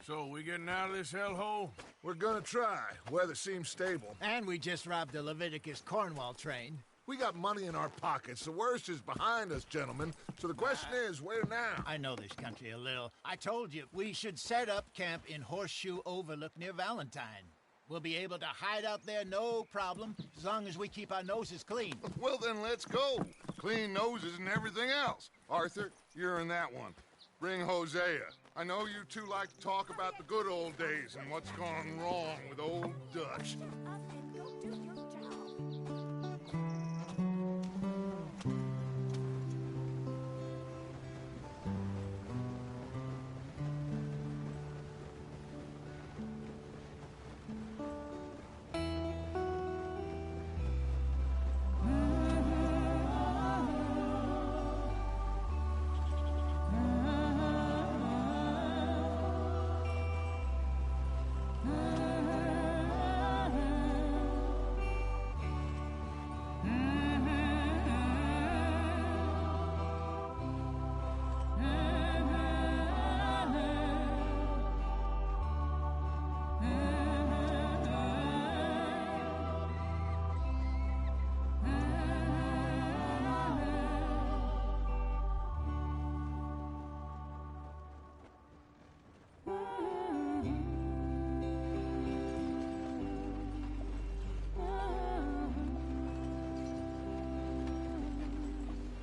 So, we getting out of this hellhole? We're gonna try. Weather seems stable. And we just robbed the Leviticus Cornwall train. We got money in our pockets. The worst is behind us, gentlemen. So the question is, where now? I know this country a little. I told you, we should set up camp in Horseshoe Overlook near Valentine. We'll be able to hide out there, no problem, as long as we keep our noses clean. Well, then let's go. Clean noses and everything else. Arthur, you're in that one. Bring Hosea. I know you two like to talk about the good old days and what's gone wrong with old Dutch.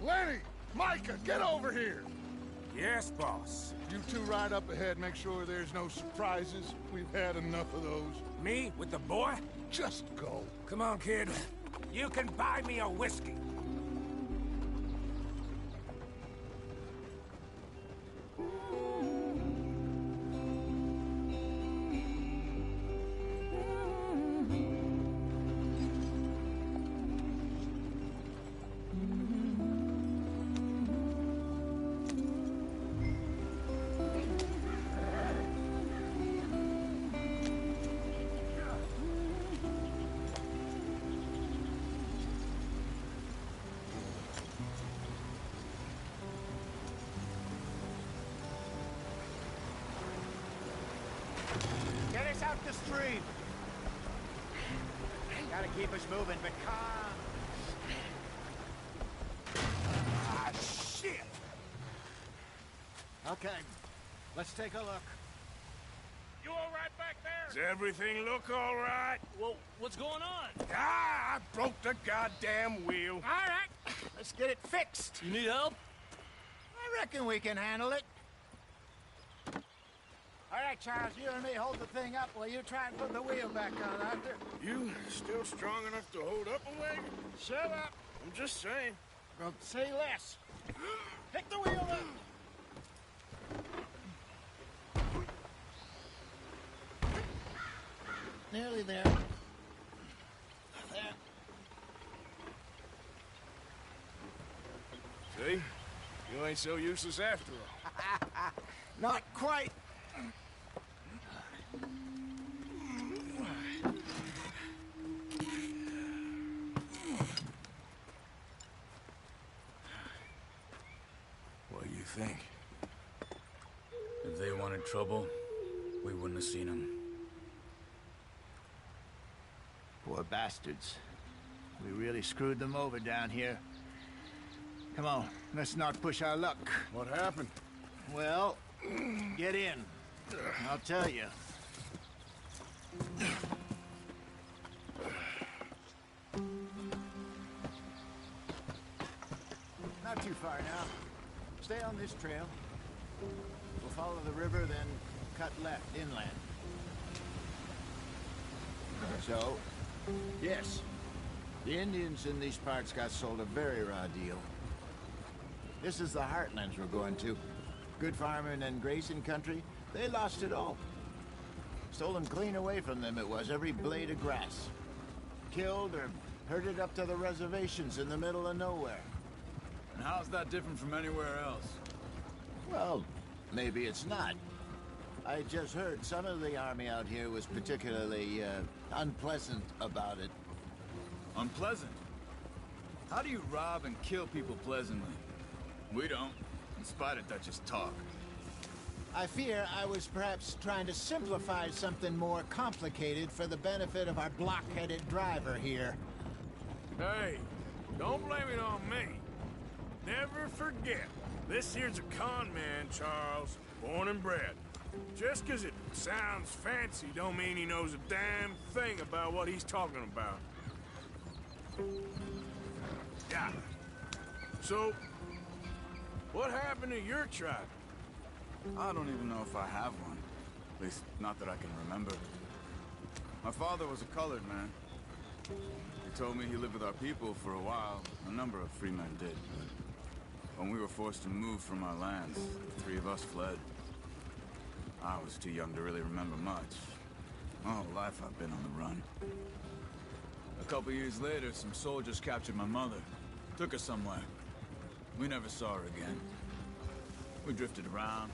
Lenny! Micah, get over here! Yes, boss. You two ride up ahead, make sure there's no surprises. We've had enough of those. Me with the boy? Just go. Come on, kid. You can buy me a whiskey. Get us out the stream. Gotta keep us moving, but calm. Ah, shit! Okay, let's take a look. You all right back there? Does everything look all right? Well, what's going on? Ah, I broke the goddamn wheel. All right, let's get it fixed. You need help? I reckon we can handle it. All right, Charles, you and me hold the thing up while you try and put the wheel back on, Arthur. You still strong enough to hold up a wagon? Shut up. I'm just saying. Well, say less. Pick the wheel up. Nearly there. There. See? You ain't so useless after all. Not quite. What do you think? If they wanted trouble, we wouldn't have seen them. Poor bastards. We really screwed them over down here. Come on, let's not push our luck. What happened? Well, get in. I'll tell you. Not too far now. Stay on this trail. We'll follow the river, then cut left inland. So, yes, the Indians in these parts got sold a very raw deal. This is the heartlands we're going to. Good farming and grazing country, they lost it all. Stolen clean away from them it was, every blade of grass. Killed or herded up to the reservations in the middle of nowhere. And how's that different from anywhere else? Well, maybe it's not. I just heard some of the army out here was particularly, unpleasant about it. Unpleasant? How do you rob and kill people pleasantly? We don't, in spite of Dutch's talk. I fear I was perhaps trying to simplify something more complicated for the benefit of our block-headed driver here. Hey, don't blame it on me. Never forget, this here's a con man, Charles, born and bred. Just 'cause it sounds fancy don't mean he knows a damn thing about what he's talking about. Yeah. So, what happened to your tribe? I don't even know if I have one. At least, not that I can remember. My father was a colored man. He told me he lived with our people for a while. A number of free men did. When we were forced to move from our lands, the three of us fled. I was too young to really remember much. My whole life I've been on the run. A couple years later, some soldiers captured my mother. Took her somewhere. We never saw her again. We drifted around.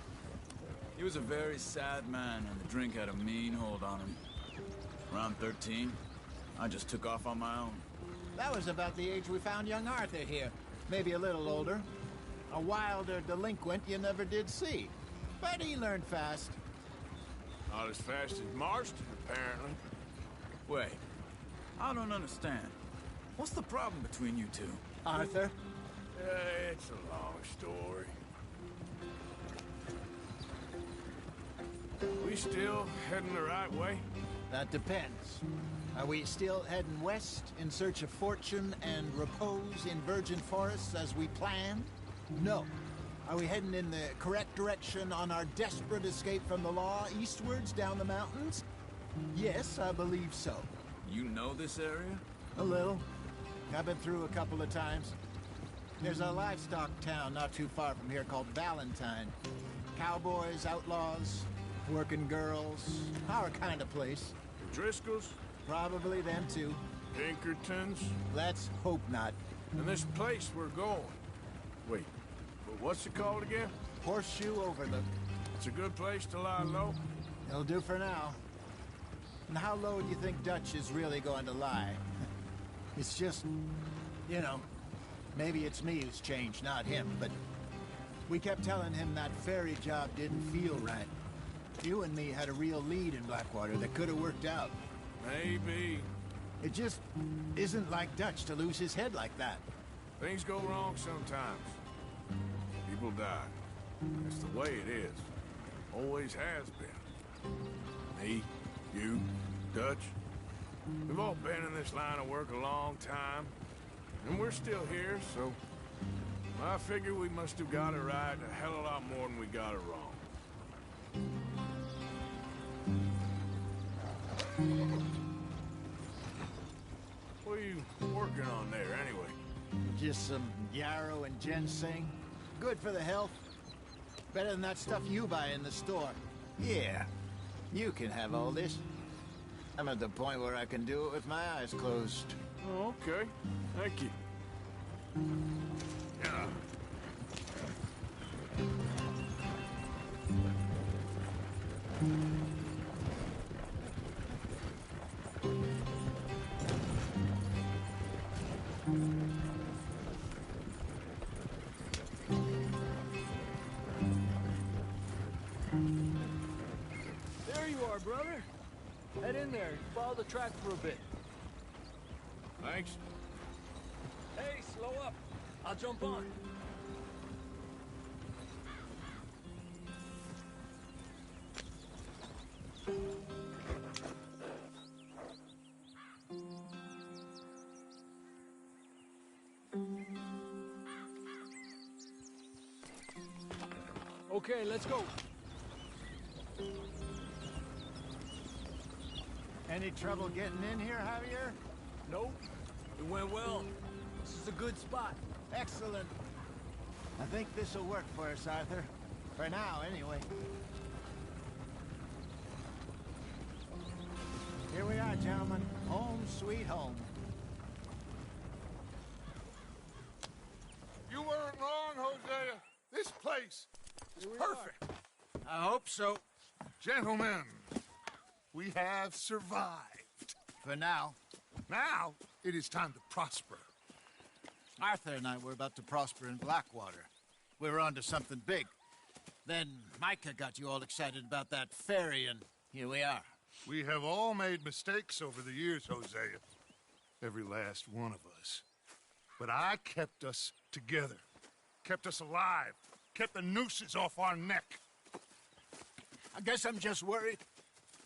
He was a very sad man, and the drink had a mean hold on him. Around 13, I just took off on my own. That was about the age we found young Arthur here. Maybe a little older. A wilder delinquent you never did see. But he learned fast. Not as fast as Marston, apparently. Wait, I don't understand. What's the problem between you two? Arthur? It's a long story. We still heading the right way? That depends. Are we still heading west in search of fortune and repose in virgin forests as we planned? No. Are we heading in the correct direction on our desperate escape from the law eastwards down the mountains? Yes, I believe so. You know this area? A little. I've been through a couple of times. There's a livestock town not too far from here called Valentine. Cowboys, outlaws, working girls, our kind of place. The Driscolls? Probably them too. Pinkertons? Let's hope not. And this place we're going. Wait, but what's it called again? Horseshoe Overlook. It's a good place to lie low. It'll do for now. And how low do you think Dutch is really going to lie? It's just, you know, maybe it's me who's changed, not him, but we kept telling him that ferry job didn't feel right. You and me had a real lead in Blackwater that could have worked out. Maybe. It just isn't like Dutch to lose his head like that. Things go wrong sometimes. People die. It's the way it is. Always has been. Me, you, Dutch. We've all been in this line of work a long time. And we're still here, so... I figure we must have got it right a hell of a lot more than we got it wrong. What are you working on there, anyway? Just some yarrow and ginseng. Good for the health. Better than that stuff you buy in the store. Yeah, you can have all this. I'm at the point where I can do it with my eyes closed. Oh, okay. Thank you. Yeah. There you are, brother. Head in there. Follow the track for a bit. Thanks. Hey, slow up. I'll jump on. Okay, let's go. Any trouble getting in here, Javier? Nope. It went well. This is a good spot. Excellent. I think this will work for us, Arthur. For now, anyway. Here we are, gentlemen. Home sweet home. You weren't wrong, Hosea. This place is perfect. I hope so. Gentlemen, we have survived. For now. Now, it is time to prosper. Arthur and I were about to prosper in Blackwater. We were onto something big. Then Micah got you all excited about that ferry, and here we are. We have all made mistakes over the years, Hosea. Every last one of us. But I kept us together. Kept us alive. Kept the nooses off our neck. I guess I'm just worried.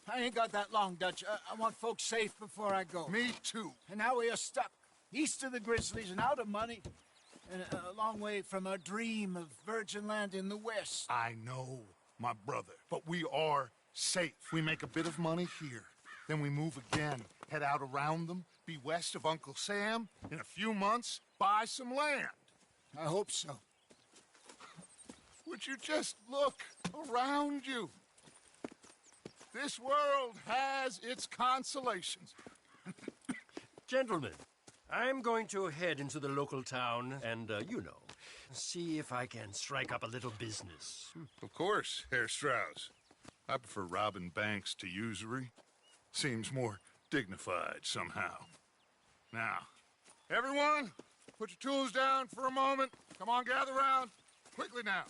I ain't got that long, Dutch. I want folks safe before I go. Me too. And now we are stuck, east of the Grizzlies and out of money, and a long way from our dream of virgin land in the west. I know, my brother, but we are safe. We make a bit of money here, then we move again, head out around them, be west of Uncle Sam, in a few months, buy some land. I hope so. Would you just look around you? This world has its consolations. Gentlemen, I'm going to head into the local town and, see if I can strike up a little business. Of course, Herr Strauss. I prefer robbing banks to usury. Seems more dignified somehow. Now, everyone, put your tools down for a moment. Come on, gather round. Quickly now.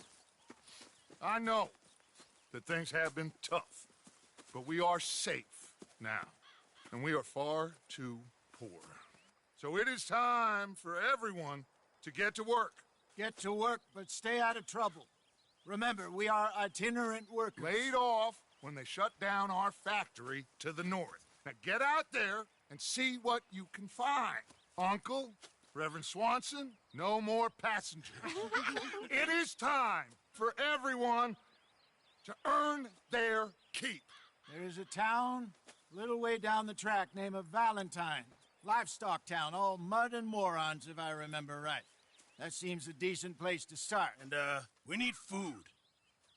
I know that things have been tough, but we are safe now, and we are far too poor. So it is time for everyone to get to work. Get to work, but stay out of trouble. Remember, we are itinerant workers. Laid off when they shut down our factory to the north. Now get out there and see what you can find. Uncle, Reverend Swanson, no more passengers. It is time for everyone to earn their keep. There is a town a little way down the track named Valentine. Livestock town, all mud and morons, if I remember right. That seems a decent place to start. And, we need food.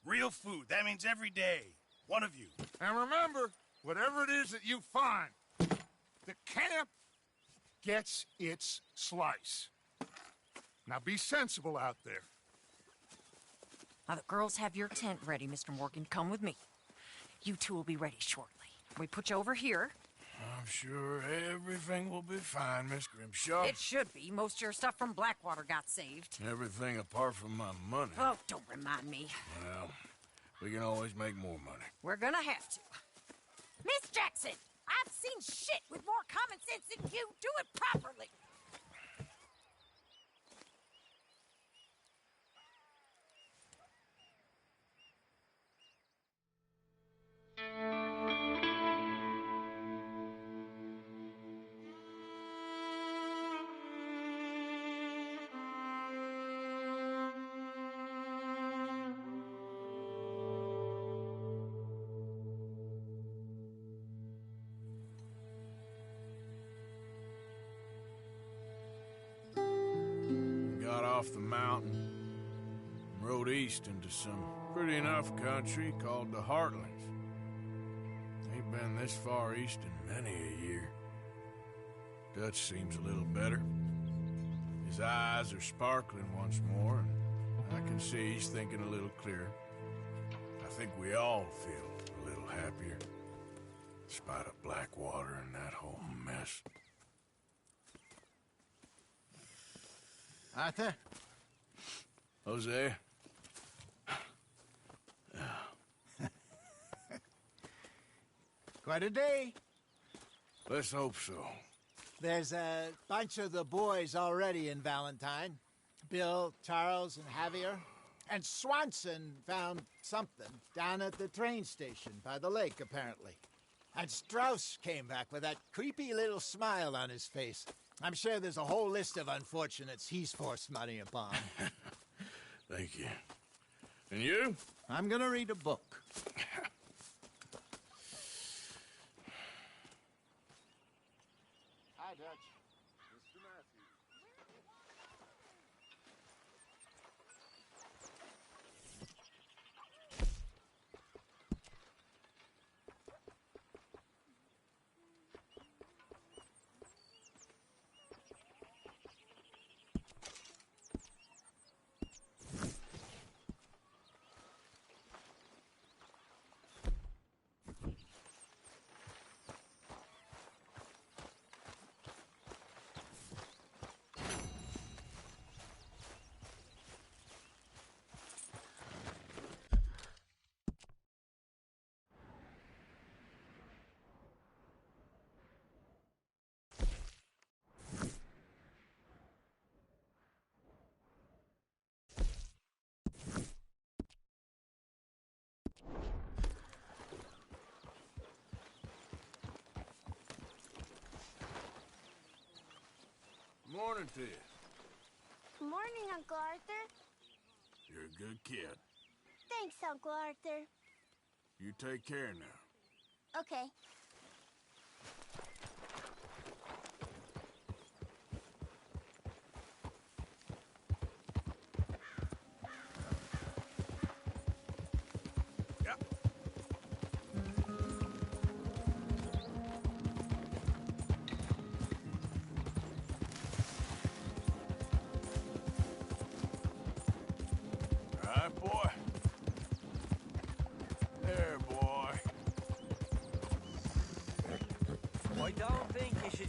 Real food. That means every day. One of you. And remember, whatever it is that you find, the camp gets its slice. Now be sensible out there. Now the girls have your tent ready, Mr. Morgan. Come with me. You two will be ready shortly. We put you over here. I'm sure everything will be fine, Miss Grimshaw. It should be. Most of your stuff from Blackwater got saved. Everything apart from my money. Oh, don't remind me. Well, we can always make more money. We're gonna have to. Miss Jackson, I've seen shit with more common sense than you. Do it properly. Got off the mountain and rode east into some pretty enough country called the Heartlands. Ain't been this far east in many a year. Dutch seems a little better. His eyes are sparkling once more, and I can see he's thinking a little clearer. I think we all feel a little happier, in spite of Blackwater and that whole mess. Arthur? Hosea? Quite a day. Let's hope so. There's a bunch of the boys already in Valentine. Bill, Charles, and Javier. And Swanson found something down at the train station by the lake, apparently. And Strauss came back with that creepy little smile on his face. I'm sure there's a whole list of unfortunates he's forced money upon. Thank you. And you? I'm gonna read a book. Hi, Dutch. Mr. Matthews. morning to you. Morning, Uncle Arthur. You're a good kid. Thanks, Uncle Arthur. You take care now. Okay.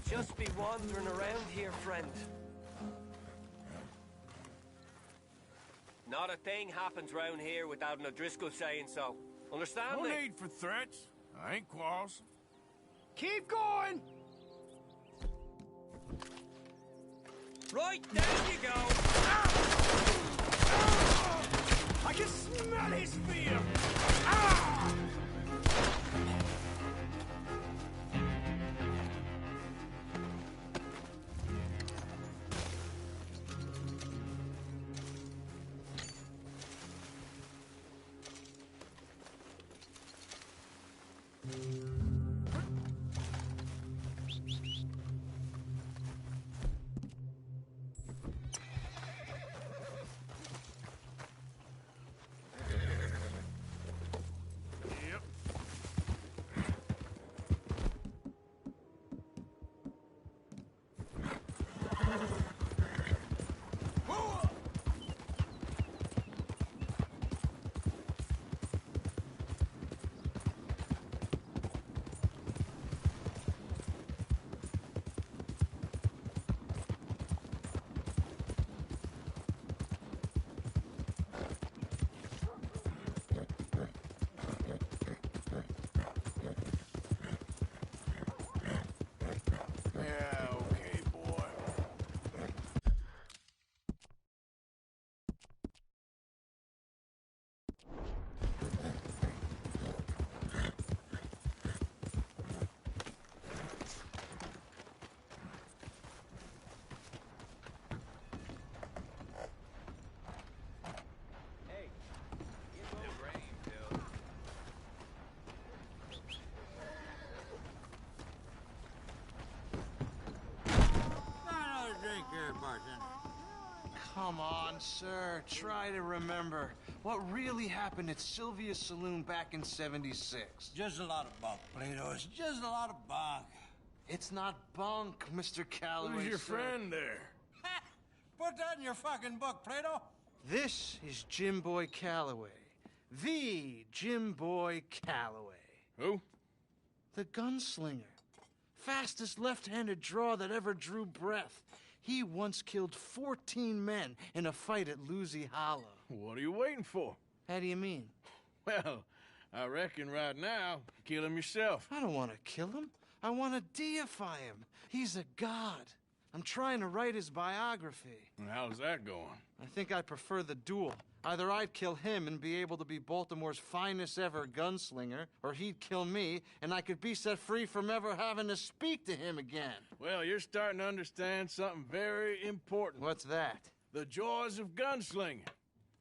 Just be wandering around here, friend. Not a thing happens round here without an O'Driscoll saying so. Understand No me? need for threats. I ain't quarrelsome. Keep going! Right, there you go! I can smell his fear! Ah! Come on, sir. Try to remember what really happened at Sylvia's Saloon back in '76. Just a lot of bunk, Plato. It's just a lot of bunk. It's not bunk, Mr. Calloway. Who's your sir. friend there? Put that in your fucking book, Plato. This is Jim Boy Calloway. The Jim Boy Calloway. Who? The gunslinger. Fastest left-handed draw that ever drew breath. He once killed 14 men in a fight at Lucy Hollow. What are you waiting for? How do you mean? Well, I reckon right now, kill him yourself. I don't want to kill him. I want to deify him. He's a god. I'm trying to write his biography. And how's that going? I think I prefer the duel. Either I'd kill him and be able to be Baltimore's finest ever gunslinger, or he'd kill me and I could be set free from ever having to speak to him again. Well, you're starting to understand something very important. What's that? The joys of gunslinging.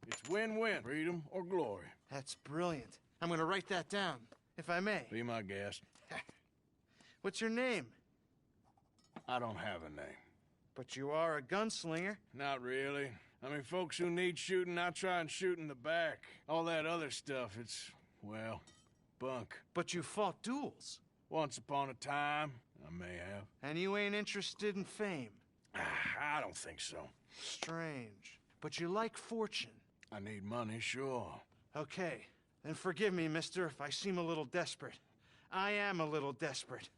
It's win-win, freedom or glory. That's brilliant. I'm going to write that down, if I may. Be my guest. What's your name? I don't have a name. But you are a gunslinger. Not really. I mean, folks who need shooting, I try and shoot in the back. All that other stuff, it's, well, bunk. But you fought duels. Once upon a time, I may have. And you ain't interested in fame. I don't think so. Strange. But you like fortune. I need money, sure. Okay. Then forgive me, mister, if I seem a little desperate. I am a little desperate.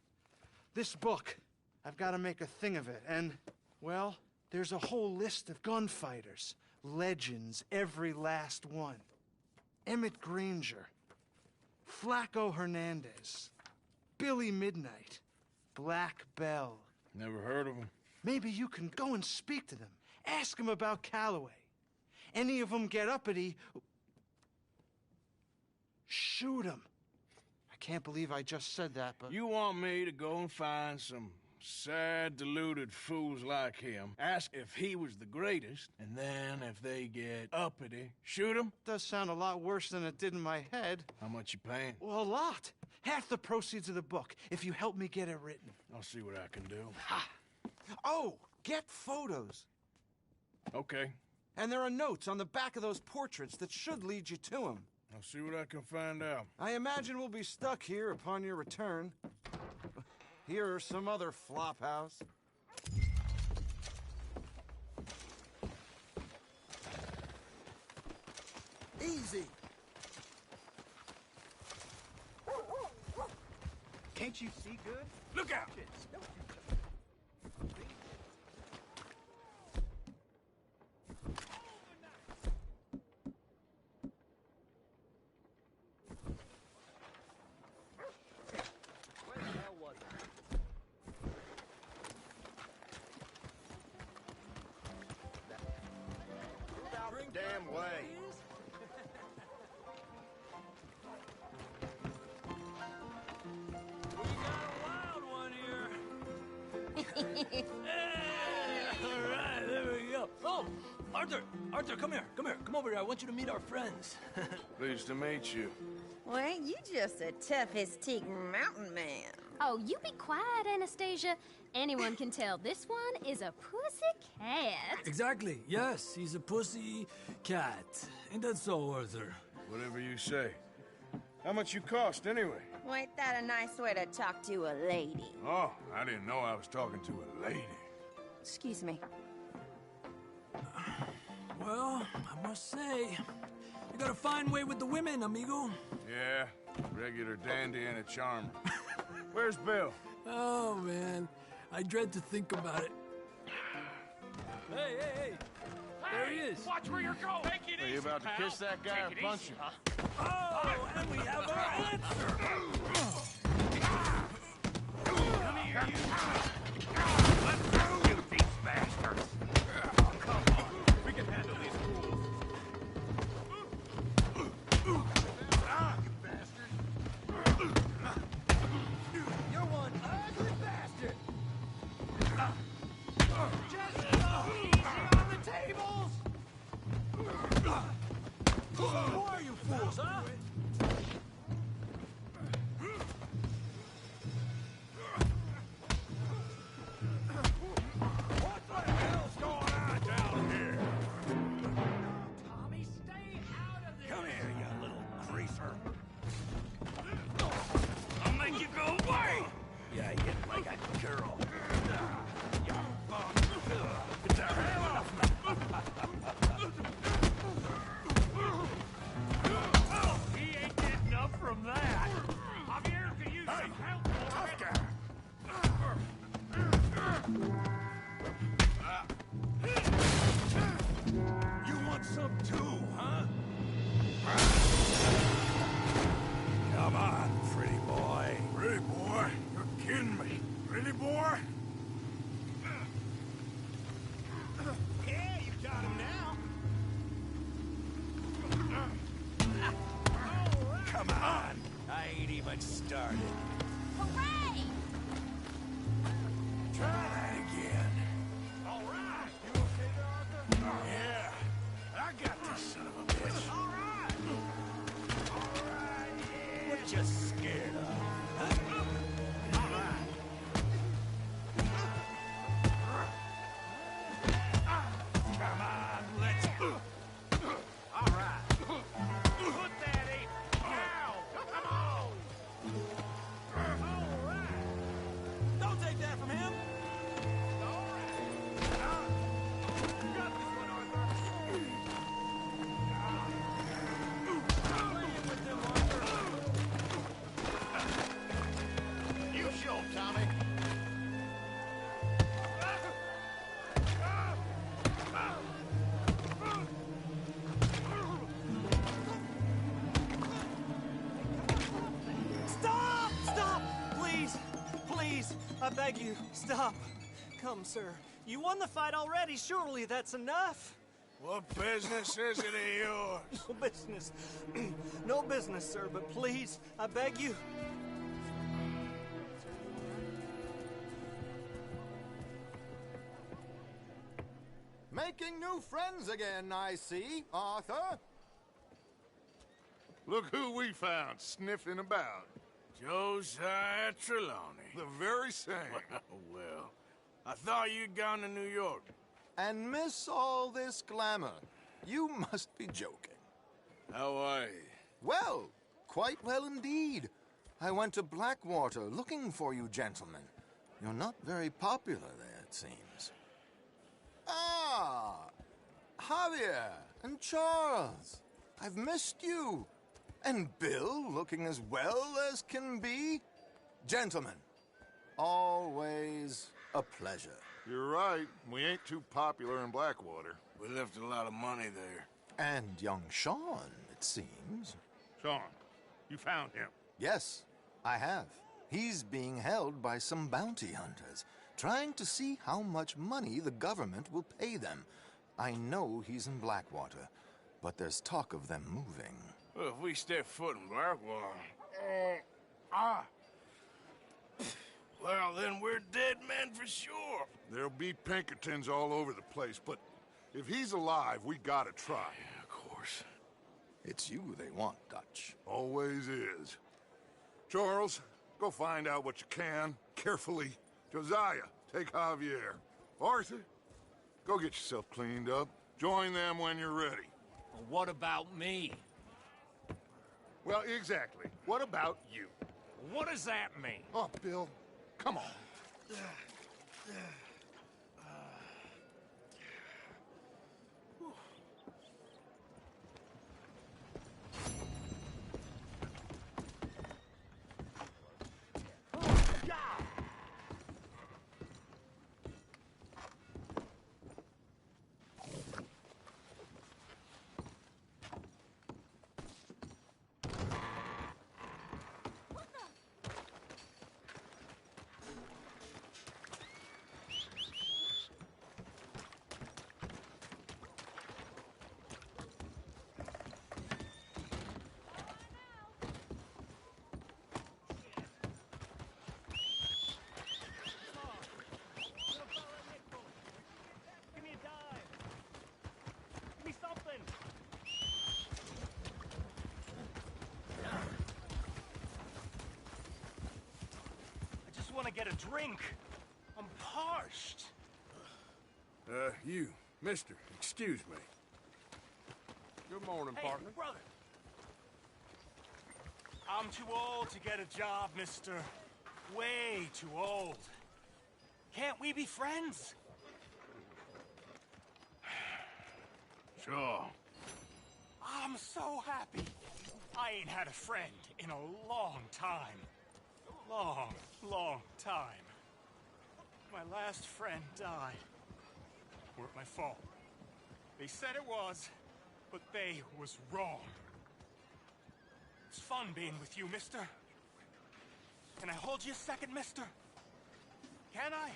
This book, I've got to make a thing of it, and, well, there's a whole list of gunfighters. Legends, every last one. Emmett Granger. Flaco Hernandez. Billy Midnight. Black Bell. Never heard of them. Maybe you can go and speak to them. Ask them about Calloway. Any of them get uppity, shoot them. I can't believe I just said that, but... You want me to go and find some sad, deluded fools like him ask if he was the greatest, and then if they get uppity, shoot him? Does sound a lot worse than it did in my head. How much you paying? Well, a lot. Half the proceeds of the book, if you help me get it written. I'll see what I can do. Ha! Oh, get photos. Okay. And there are notes on the back of those portraits that should lead you to him. I'll see what I can find out. I imagine we'll be stuck here upon your return. Here are some other flophouse. Easy. Can't you see good? Look out! Where the hell was it? Damn way. We got a wild one here. All right, there we go. Oh, Arthur, come here. Come over here. I want you to meet our friends. Pleased to meet you. Well, ain't you just a tough-as-teak mountain man? Oh, you be quiet, Anastasia. Anyone can tell this one is a pussy cat. Exactly. Yes, he's a pussy cat. Ain't that so, Arthur? Whatever you say. How much you cost, anyway? Well, ain't that a nice way to talk to a lady? Oh, I didn't know I was talking to a lady. Excuse me. Well, I must say, you got a fine way with the women, amigo. Yeah, regular dandy and a charmer. Where's Bill? Oh, man. I dread to think about it. Hey! There he is. Watch where you're going. Take it Are you about to kiss that guy or punch him? Oh, and we have our answer. Come here, you. Let's go, you these bastards. Oh, come on. We can handle these fools. Ah, you bastard. You're one ugly bastard. Just easy on the tables. Who are you fools, huh? What the hell's going on down here? Tommy, stay out of this. Come here, you little greaser. I'll make you go away. Yeah, you hit like a girl. You bum. Get the hell off me. He ain't getting up from that. Javier could use some help. Tough guy. You want some too, huh? Come on, pretty boy. Pretty boy? You're kidding me. Pretty boy? Yeah, you got him now. Come on. I ain't even started. Hooray! Try that again. All right. You okay there, Arthur? Yeah. I got this son of a bitch. All right. All right, yeah. What you scared of? Huh? All right. Come on, let's go. All right. Put that in. Now. Come on. All right. Don't take that from him. All right. Got this one, Arthur. Play with them, Arthur. You show 'em, Tommy. Stop! Stop! Please, I beg you, stop. Come, sir. You won the fight already. Surely that's enough. What business is it of yours? No business. No business, sir, but please, I beg you. Making new friends again, I see, Arthur. Look who we found sniffing about. Josiah Trelawney. The very same. Well, I thought you'd gone to New York. And miss all this glamour. You must be joking. How are you? Well, quite well indeed. I went to Blackwater looking for you gentlemen. You're not very popular there, it seems. Ah! Javier and Charles. I've missed you. And Bill looking as well as can be. Gentlemen, always a pleasure. You're right. We ain't too popular in Blackwater. We left a lot of money there. And young Sean, it seems. Sean, you found him? Yes, I have. He's being held by some bounty hunters, trying to see how much money the government will pay them. I know he's in Blackwater, but there's talk of them moving. Well, if we step foot in Blackwater... Well, then we're dead men for sure. There'll be Pinkertons all over the place, but if he's alive, we gotta try. Yeah, of course. It's you they want, Dutch. Always is. Charles, go find out what you can, carefully. Josiah, take Javier. Arthur, go get yourself cleaned up. Join them when you're ready. Well, what about me? Well, exactly. What about you? What does that mean? Oh, Bill, come on. Want to get a drink. I'm parched. You, mister, excuse me. Good morning, partner. Brother. I'm too old to get a job, mister. Way too old. Can't we be friends? Sure. I'm so happy. I ain't had a friend in a long time. Long time. My last friend died. Weren't my fault. They said it was, but they was wrong. It's fun being with you, mister. Can I hold you a second, mister? Can I?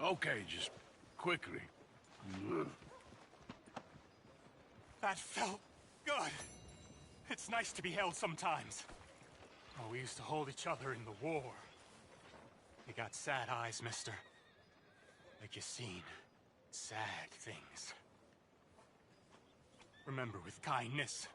Okay, just quickly. That felt good. It's nice to be held sometimes. Oh, we used to hold each other in the war. You got sad eyes, mister. Like you seen sad things. Remember with kindness.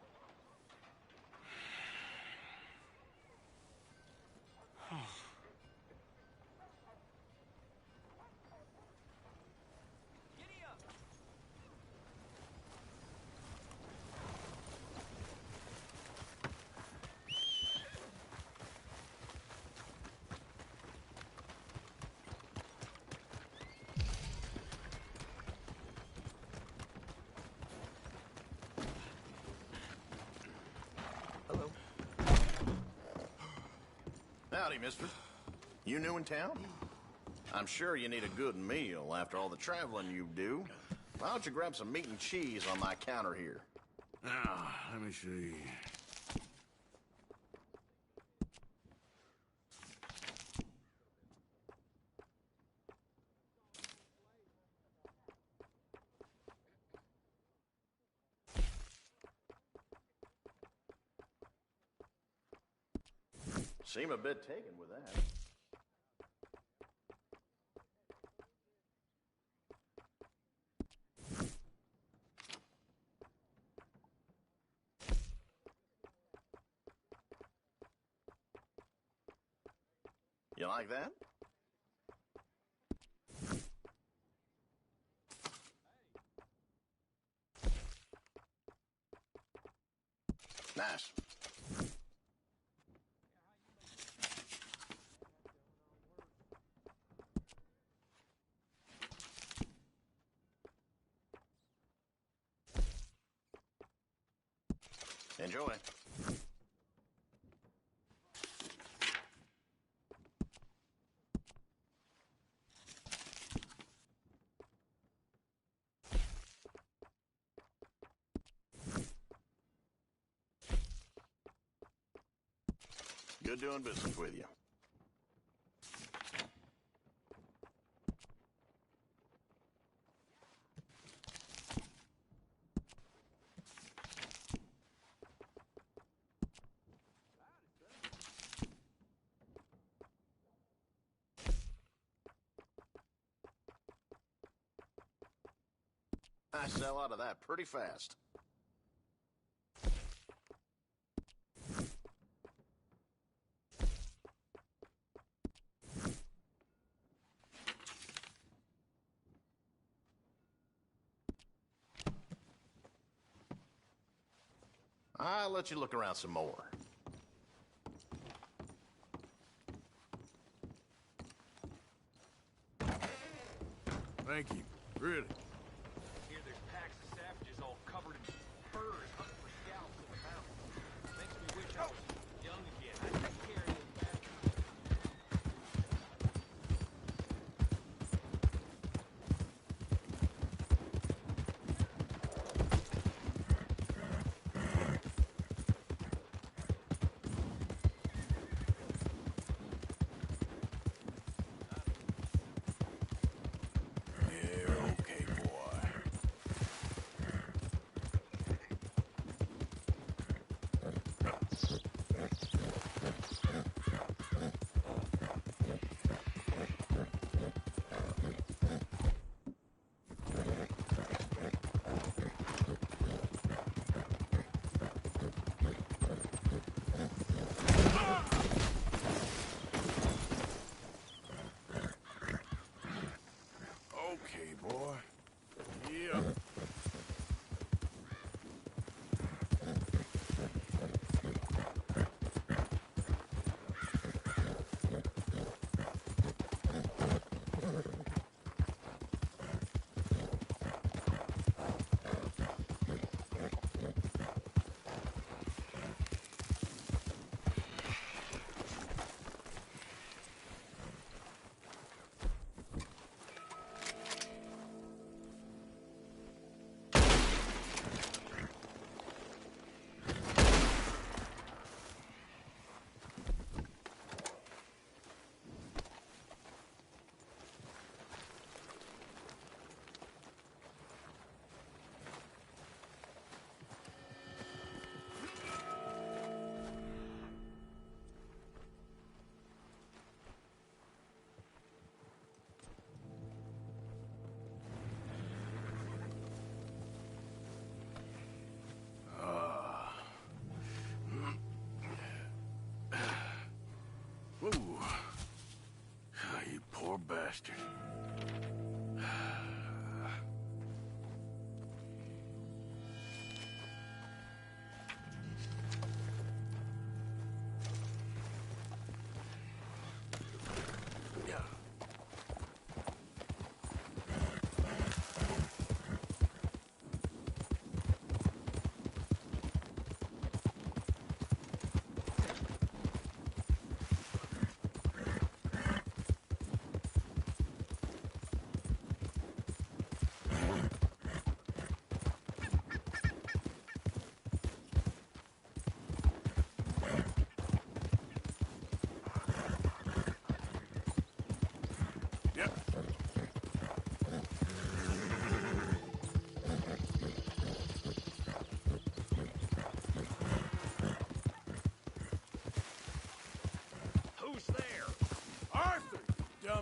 Howdy, mister. You new in town? I'm sure you need a good meal after all the traveling you do. Why don't you grab some meat and cheese on my counter here? Now, let me see. Seem a bit taken with that. You like that? Nice. Enjoy. Good doing business with you. I sell out of that pretty fast. I'll let you look around some more. Thank you. Really. Here there's packs of savages all covered in furs hunting for scalps in the mountains. Makes me wish I was young again. I'd take care of those bastards. Okay, boy. Yeah. Ooh. You poor bastard.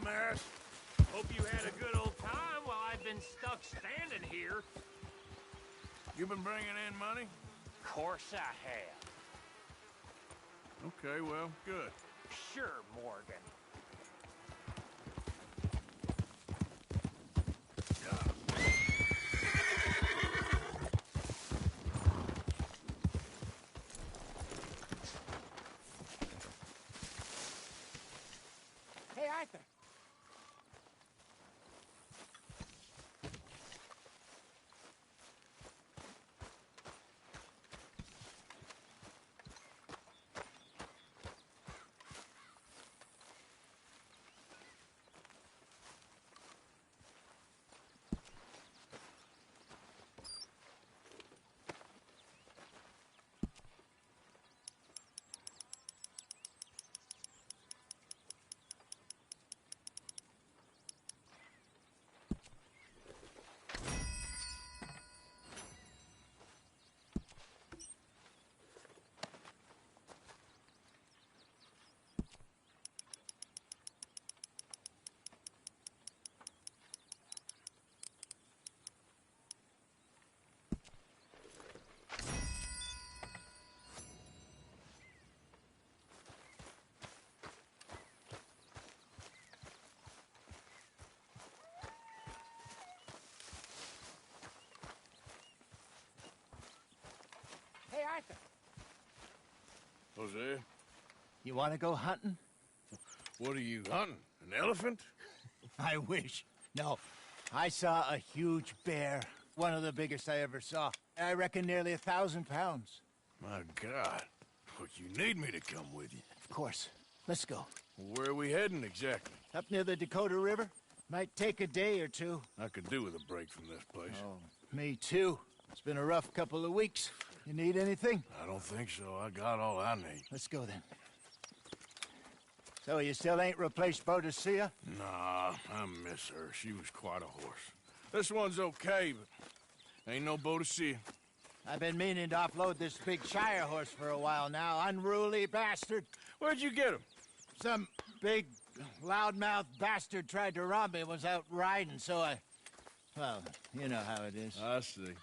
dumbass. Hope you had a good old time while I've been stuck standing here. You been bringing in money? Course I have. Okay, well, good. Sure, Morgan. Hey, Arthur. Hey, Arthur. Hosea, You want to go hunting? what are you hunting? An elephant? I wish. No, I saw a huge bear. One of the biggest I ever saw. I reckon nearly 1,000 pounds. My God. But you need me to come with you. Of course. Let's go. Where are we heading exactly? Up near the Dakota River. Might take a day or two. I could do with a break from this place. Oh, me too. It's been a rough couple of weeks. You need anything? I don't think so. I got all I need. Let's go then. So you still ain't replaced Boadicea? Nah, I miss her. She was quite a horse. This one's okay, but ain't no Boadicea. I've been meaning to offload this big Shire horse for a while now. Unruly bastard. Where'd you get him? Some big, loudmouth bastard tried to rob me. Was out riding, so I... Well, you know how it is. I see.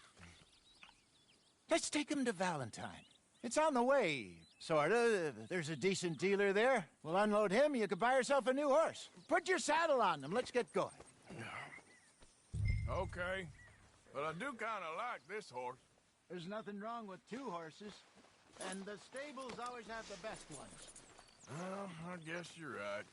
Let's take him to Valentine. It's on the way, sorta. There's a decent dealer there. We'll unload him, you can buy yourself a new horse. Put your saddle on them, let's get going. Okay. But I do kind of like this horse. There's nothing wrong with two horses. And the stables always have the best ones. Well, I guess you're right.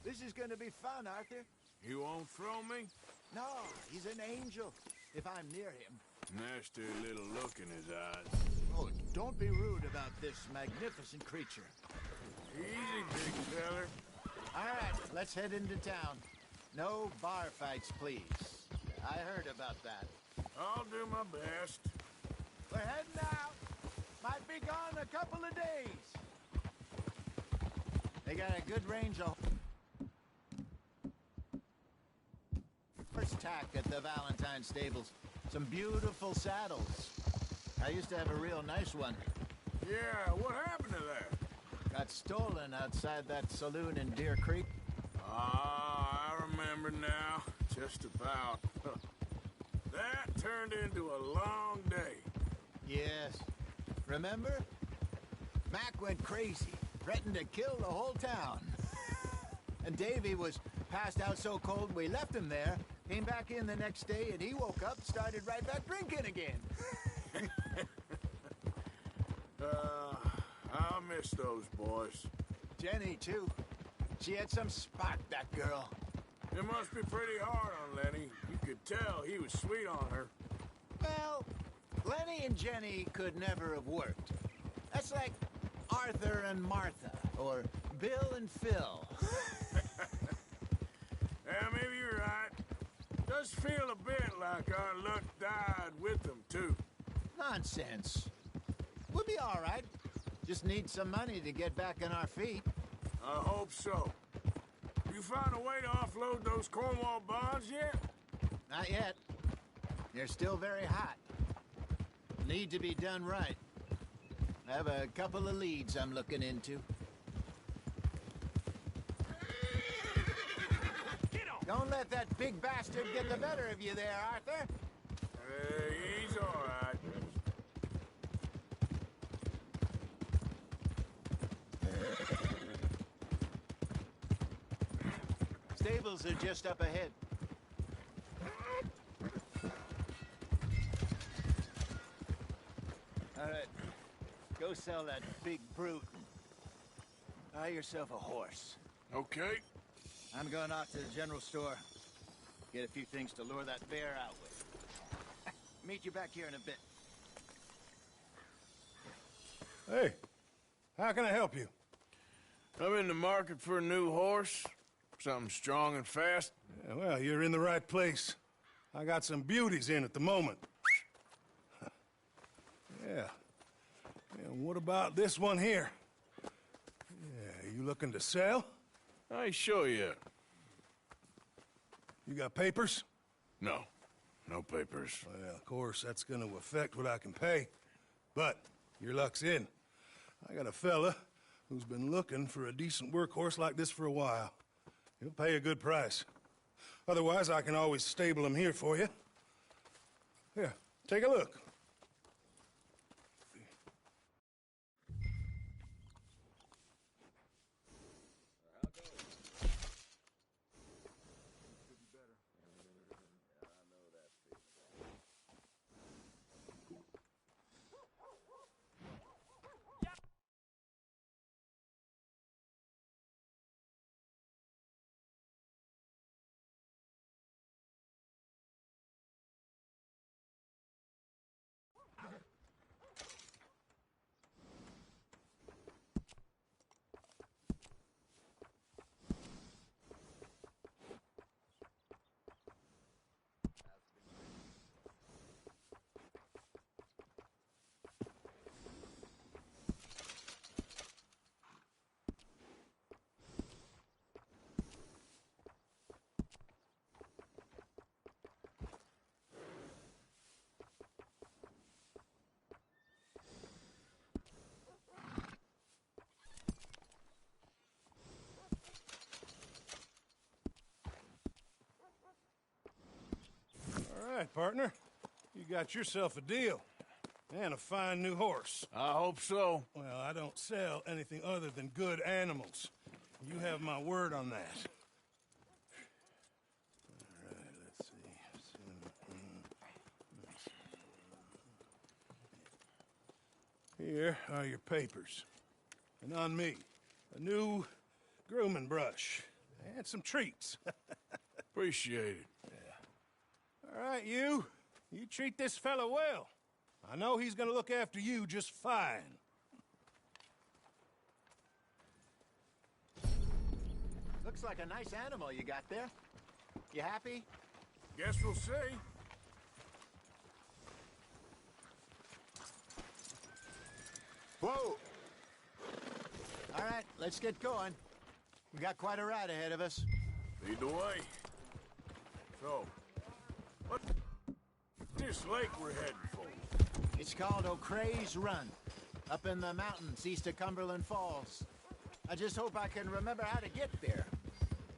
This is gonna be fun, Arthur. You won't throw me? No, he's an angel, if I'm near him. Nasty little look in his eyes. Oh, don't be rude about this magnificent creature. Easy, big feller. All right, let's head into town. No bar fights, please. I heard about that. I'll do my best. We're heading out. Might be gone a couple of days. They got a good range of... First tack at the Valentine stables. Some beautiful saddles. I used to have a real nice one. Yeah, what happened to that? Got stolen outside that saloon in Deer Creek. Ah, I remember now. Just about. That turned into a long day. Yes. Remember? Mac went crazy, threatened to kill the whole town. And Davy was passed out so cold we left him there, came back in the next day, and he woke up, started right back drinking again. I miss those boys. Jenny, too. She had some spark, that girl. It must be pretty hard on Lenny. You could tell he was sweet on her. Well, Lenny and Jenny could never have worked. That's like Arthur and Martha, or Bill and Phil. Yeah, maybe you're right. Does feel a bit like our luck died with them, too. Nonsense. We'll be all right. Just need some money to get back on our feet. I hope so. You found a way to offload those Cornwall bonds yet? Not yet. They're still very hot. Need to be done right. I have a couple of leads I'm looking into. Don't let that big bastard get the better of you there, Arthur. He's all right. Stables are just up ahead. All right, go sell that big brute. Buy yourself a horse. Okay. I'm going out to the general store. Get a few things to lure that bear out with. Meet you back here in a bit. Hey, how can I help you? I'm in the market for a new horse. Something strong and fast. Yeah, well, you're in the right place. I got some beauties in at the moment. Yeah. And what about this one here? Yeah, you looking to sell? I ain't sure yet. You got papers? No. No papers. Well, of course, that's gonna affect what I can pay. But your luck's in. I got a fella who's been looking for a decent workhorse like this for a while. He'll pay a good price. Otherwise, I can always stable him here for you. Here, take a look. All right, partner. You got yourself a deal. And a fine new horse. I hope so. Well, I don't sell anything other than good animals. You have my word on that. All right, let's see. Here are your papers. And on me, a new grooming brush. And some treats. Appreciate it. All right, you treat this fella well. I know he's gonna look after you just fine. Looks like a nice animal you got there. You happy? Guess we'll see. Whoa! All right, let's get going. We got quite a ride ahead of us. Lead the way. So, what's this lake we're heading for? It's called O'Creagh's Run, up in the mountains east of Cumberland Falls. I just hope I can remember how to get there.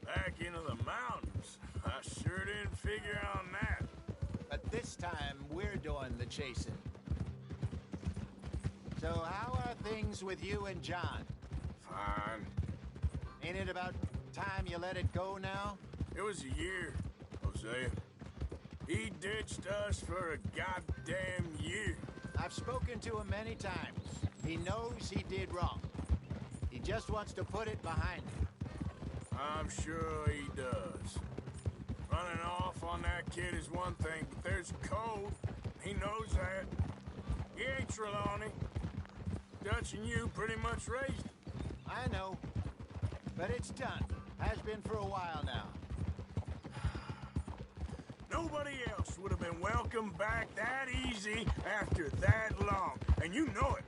Back into the mountains? I sure didn't figure on that. But this time, we're doing the chasing. So how are things with you and John? Fine. Ain't it about time you let it go now? It was a year, Hosea. He ditched us for a goddamn year. I've spoken to him many times. He knows he did wrong. He just wants to put it behind him. I'm sure he does. Running off on that kid is one thing, but there's code. He knows that. He ain't Trelawney. Dutch and you pretty much raised him. I know. But it's done. Has been for a while now. Nobody else would have been welcomed back that easy after that long. And you know it.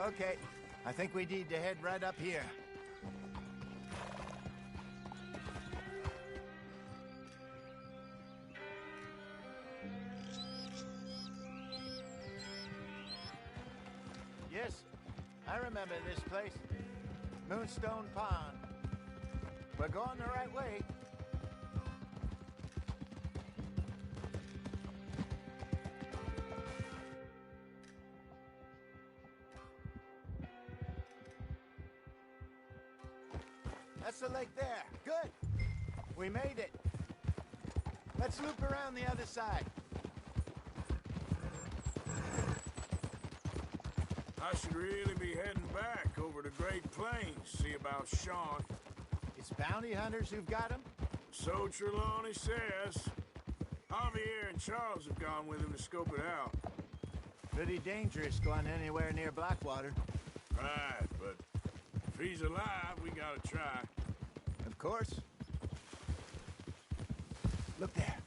Okay, I think we need to head right up here. Yes, I remember this place. Moonstone Pond. We're going the right way. That's the lake there. Good. We made it. Let's loop around the other side. I should really be heading back over to Great Plains, see about Sean. It's bounty hunters who've got him? So Trelawney says. Javier and Charles have gone with him to scope it out. Pretty dangerous going anywhere near Blackwater. Right, but if he's alive, we gotta try. Of course. Look there.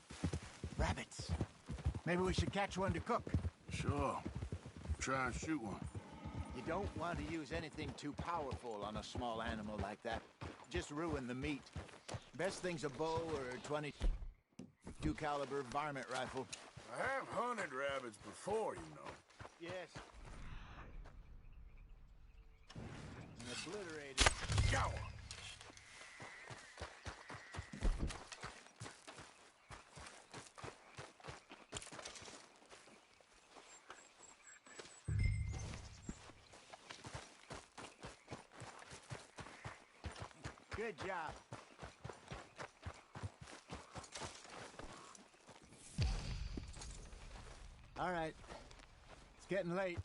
Rabbits. Maybe we should catch one to cook. Sure. Try and shoot one. You don't want to use anything too powerful on a small animal like that. Just ruin the meat. Best thing's a bow or a 22 caliber varmint rifle. I have hunted rabbits before, you know. Yes. And obliterated. Go! Good job. All right. It's getting late.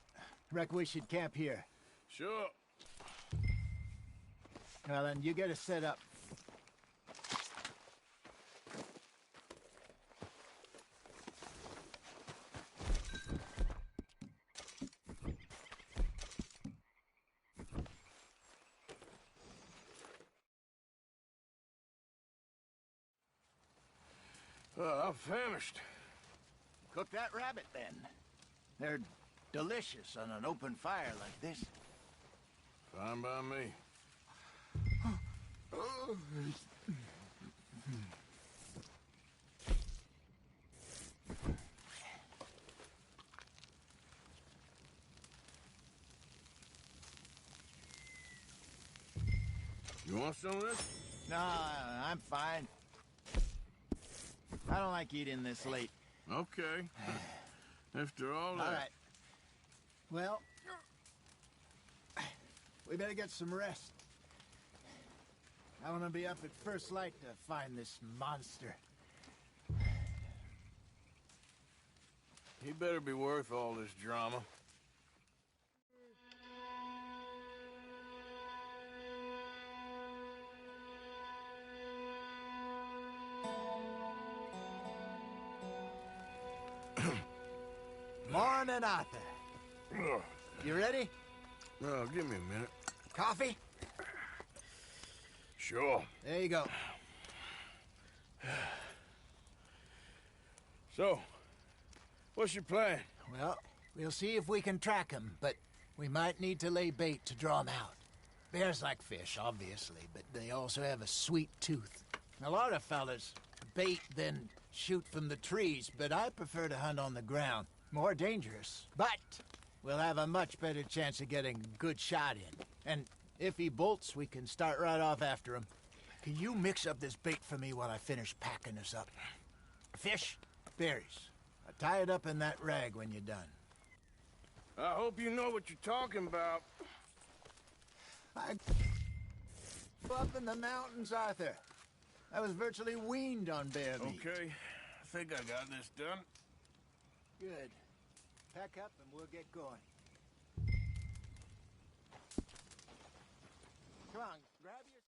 Reckon we should camp here. Sure. Well, then, you get us set up. I'm famished. Cook that rabbit, then. They're delicious on an open fire like this. Fine by me. You want some of this? No, I'm fine. I don't like eating this late. Okay. After all that. All right. Well, we better get some rest. I want to be up at first light to find this monster. He better be worth all this drama. Morning, Arthur. You ready? No, give me a minute. Coffee? Sure. There you go. So, what's your plan? Well, we'll see if we can track him, but we might need to lay bait to draw him out. Bears like fish, obviously, but they also have a sweet tooth. A lot of fellas bait, then shoot from the trees, but I prefer to hunt on the ground. More dangerous, but we'll have a much better chance of getting a good shot in. And if he bolts, we can start right off after him. Can you mix up this bait for me while I finish packing this up? Fish, berries. Tie it up in that rag when you're done. I hope you know what you're talking about. I up in the mountains, Arthur. I was virtually weaned on bear meat. Okay, I think I got this done. Good. Pack up and we'll get going. Come on, grab your...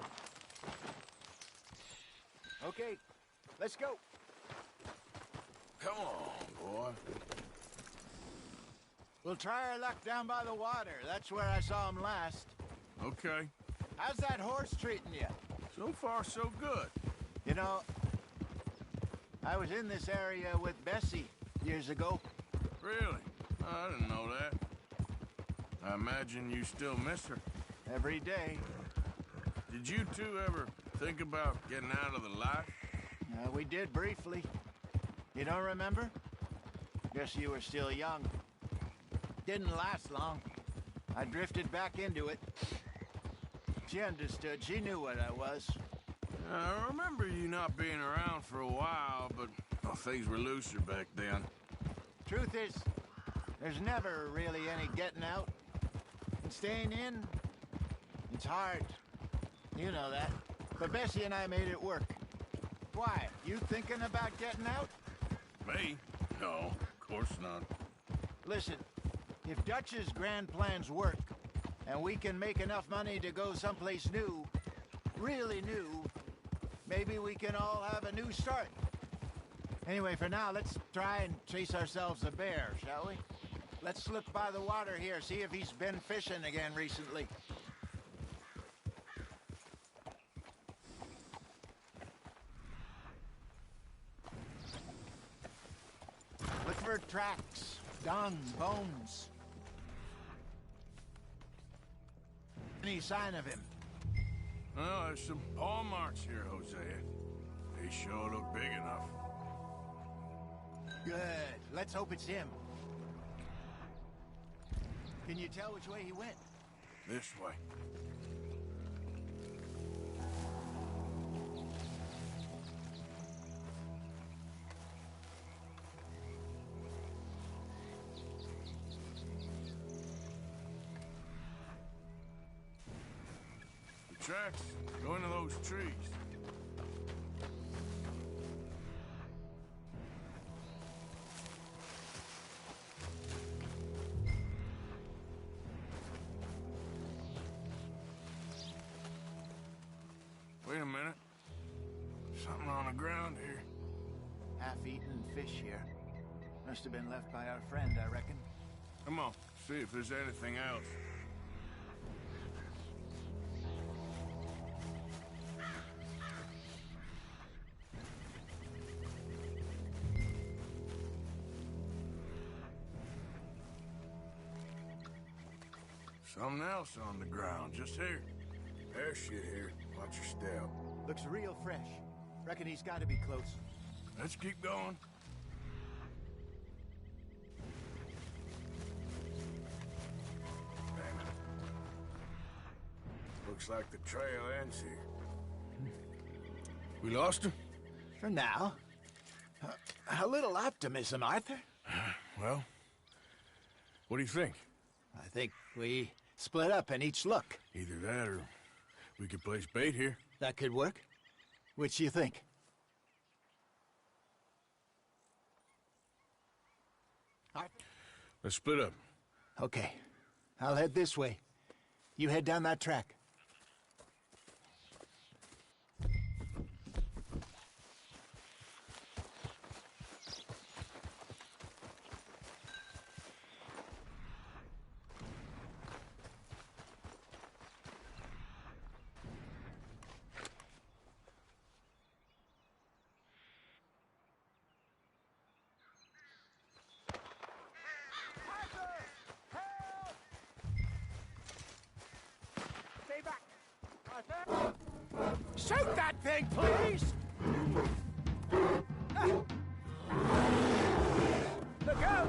Let's go. Okay, let's go. Come on, boy. We'll try our luck down by the water. That's where I saw him last. Okay. How's that horse treating you? So far, so good. You know, I was in this area with Bessie years ago. Really? I didn't know that. I imagine you still miss her. Every day. Did you two ever think about getting out of the life? We did briefly. You don't remember? Guess you were still young. Didn't last long. I drifted back into it. She understood. She knew what I was. I remember you not being around for a while, but well, things were looser back then. Truth is, there's never really any getting out. And staying in, it's hard. You know that. But Bessie and I made it work. Why? You thinking about getting out? Me? No, of course not. Listen, if Dutch's grand plans work, and we can make enough money to go someplace new, really new, maybe we can all have a new start. Anyway, for now, let's try and chase ourselves a bear, shall we? Let's look by the water here, see if he's been fishing again recently. Look for tracks, dung, bones. Any sign of him? Well, there's some paw marks here, Hosea. They sure look big enough. Good. Let's hope it's him. Can you tell which way he went? This way. The tracks go into those trees. Wait a minute. Something on the ground here. Half-eaten fish here. Must have been left by our friend, I reckon. Come on, see if there's anything else. Something else on the ground, just here. There's shit here. Watch your step. Looks real fresh. Reckon he's got to be close. Let's keep going. Damn it. Looks like the trail ends here. We lost him? For now. A little optimism, Arthur. Well, what do you think? I think we split up and each look. Either that or we could place bait here. That could work. Which do you think? Let's split up. Okay. I'll head this way. You head down that track. Shoot that thing, please! Look out!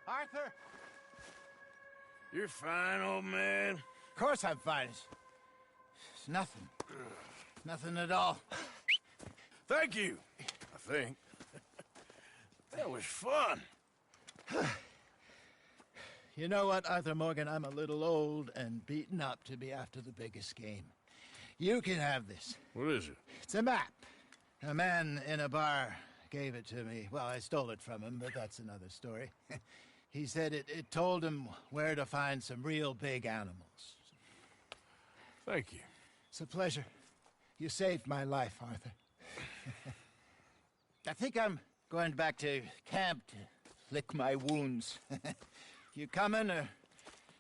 Arthur! You're fine, old man. Of course I'm fine. It's nothing. Nothing at all. Thank you, I think. That was fun. You know what, Arthur Morgan? I'm a little old and beaten up to be after the biggest game. You can have this. What is it? It's a map. A man in a bar gave it to me. Well, I stole it from him, but that's another story. He said it told him where to find some real big animals. Thank you. It's a pleasure. You saved my life, Arthur. I think I'm going back to camp to lick my wounds. You coming, or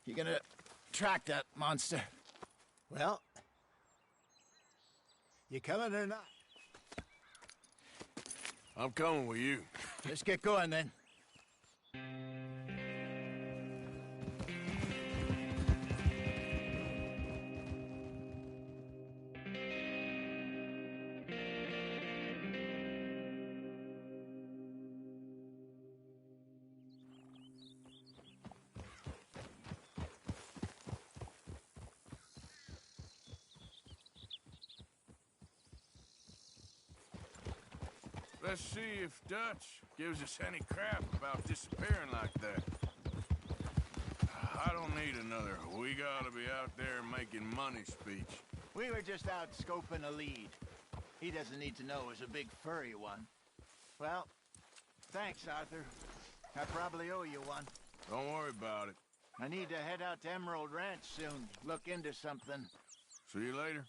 you gonna track that monster? Well, You coming or not? I'm coming with you. Let's get going then. Let's see if Dutch gives us any crap about disappearing like that. I don't need another "we gotta be out there making money" speech. We were just out scoping a lead. He doesn't need to know it was a big furry one. Well, thanks, Arthur. I probably owe you one. Don't worry about it. I need to head out to Emerald Ranch soon. Look into something. See you later.